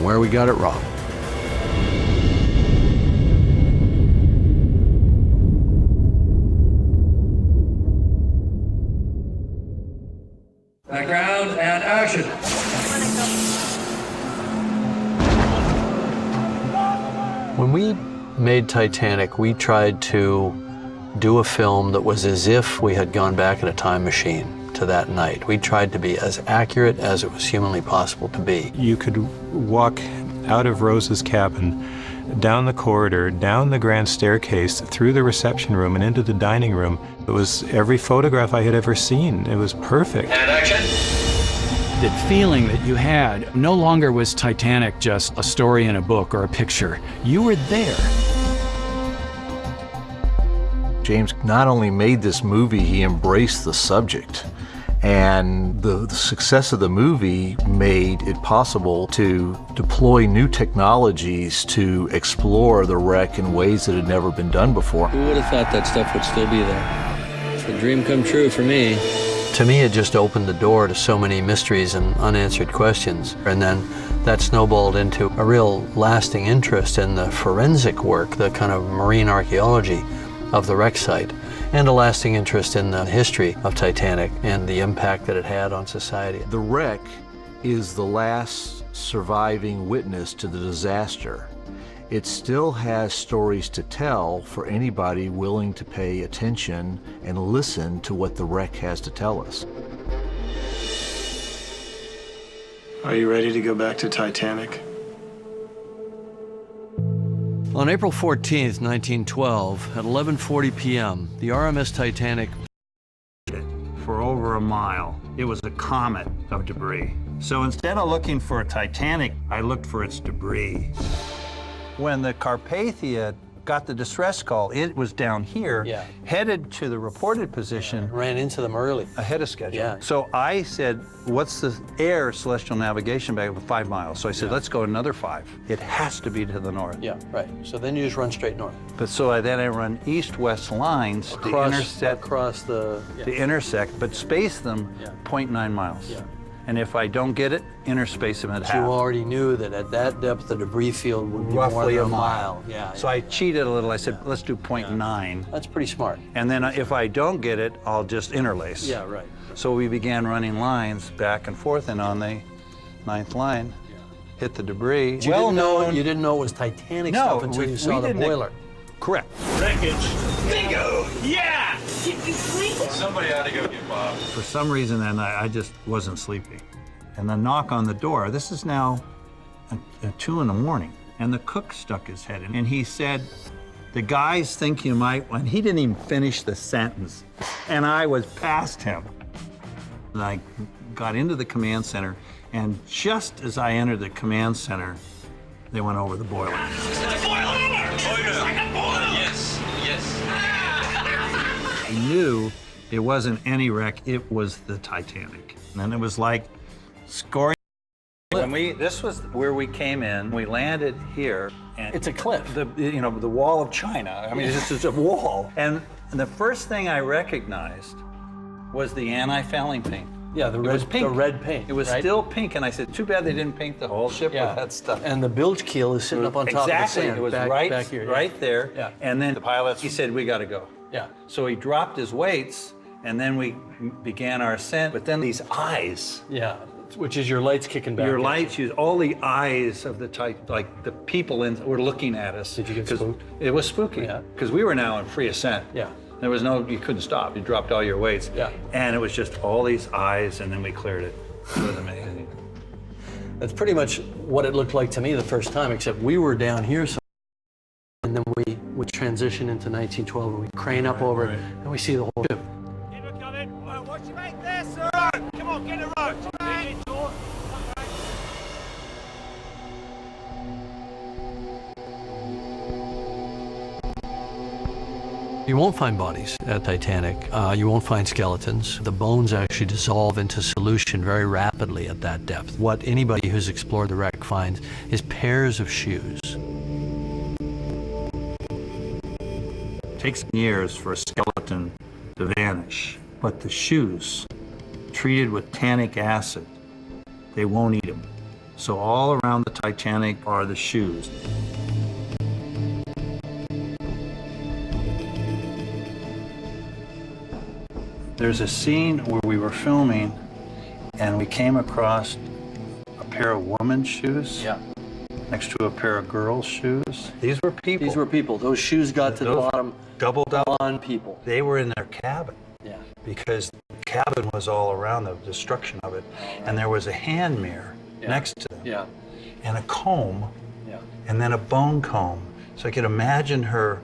and where we got it wrong. Background and action. When we made Titanic, we tried to do a film that was as if we had gone back in a time machine to that night. We tried to be as accurate as it was humanly possible to be. You could walk out of Rose's cabin, down the corridor, down the grand staircase, through the reception room and into the dining room. It was every photograph I had ever seen. It was perfect. And action. The feeling that you had no longer was Titanic just a story in a book or a picture. You were there. James not only made this movie, he embraced the subject. And the success of the movie made it possible to deploy new technologies to explore the wreck in ways that had never been done before. Who would have thought that stuff would still be there? It's a dream come true for me. To me, it just opened the door to so many mysteries and unanswered questions. And then that snowballed into a real lasting interest in the forensic work, the kind of marine archaeology of the wreck site, and a lasting interest in the history of Titanic and the impact that it had on society. The wreck is the last surviving witness to the disaster. It still has stories to tell for anybody willing to pay attention and listen to what the wreck has to tell us. Are you ready to go back to Titanic? On April 14th, 1912, at 11:40 p.m., the RMS Titanic for over a mile. It was a comet of debris. So instead of looking for a Titanic, I looked for its debris. When the Carpathia got the distress call, it was down here, headed to the reported position. ran into them early. Ahead of schedule. Yeah. So I said, what's the air celestial navigation back of 5 miles? So I said, let's go another 5. It has to be to the north. Yeah, right. So then you just run straight north. But so I run east-west lines to intersect, across the... to intersect, but space them 0.9 miles. Yeah. And if I don't get it, interspace them at half. You already knew that at that depth, the debris field would be Roughly more than a a mile. mile. Yeah. So I cheated a little. I said, let's do 0.9. That's pretty smart. And then if I don't get it, I'll just interlace. Yeah, right. So we began running lines back and forth, and on the 9th line, hit the debris. You didn't know it was Titanic stuff until you saw the boiler. Correct. Wreckage. Bingo! Yeah! Somebody ought to go get Bob. For some reason then, I just wasn't sleepy. And the knock on the door, this is now at 2 in the morning, and the cook stuck his head in, and he said, the guys think you might, and he didn't even finish the sentence, and I was past him. And I got into the command center, and just as I entered the command center, they went over the boiler. I knew it wasn't any wreck, it was the Titanic. And it was like scoring. This was where we came in, we landed here. And It's a cliff. the wall of China. I mean, it's just a wall. And the first thing I recognized was the anti-fouling paint. Yeah, the red paint. It was still pink, and I said, too bad they didn't paint the whole ship with that stuff. And the bilge keel is sitting up on top of the sand. It was back here. right there. Yeah. And then the pilot, he said, we got to go. Yeah. So he dropped his weights, and then we began our ascent. But then these eyes. Yeah, which is your lights kicking back. Your lights, all the eyes of the like the people were looking at us. Did you get spooked? It was spooky. Yeah. Because we were now in free ascent. Yeah. There was you couldn't stop. You dropped all your weights. Yeah. And it was just all these eyes, and then we cleared it. It was amazing. That's pretty much what it looked like to me the first time, except we were down here, and then we would transition into 1912, and we crane up over it, and we see the whole ship. We're coming. Watch your mate there, sir. Come on, get a rope. You won't find bodies at Titanic. You won't find skeletons. The bones actually dissolve into solution very rapidly at that depth. What anybody who's explored the wreck finds is pairs of shoes. It takes years for a skeleton to vanish, but the shoes, treated with tannic acid, they won't eat them. So all around the Titanic are the shoes. There's a scene where we were filming and we came across a pair of women's shoes next to a pair of girls' shoes. These were people. These were people. Those shoes got to the Those bottom doubled up. on people. They were in their cabin Yeah. because the cabin was all around the destruction of it. And there was a hand mirror next to them Yeah. and a comb Yeah. and then a bone comb. So I could imagine her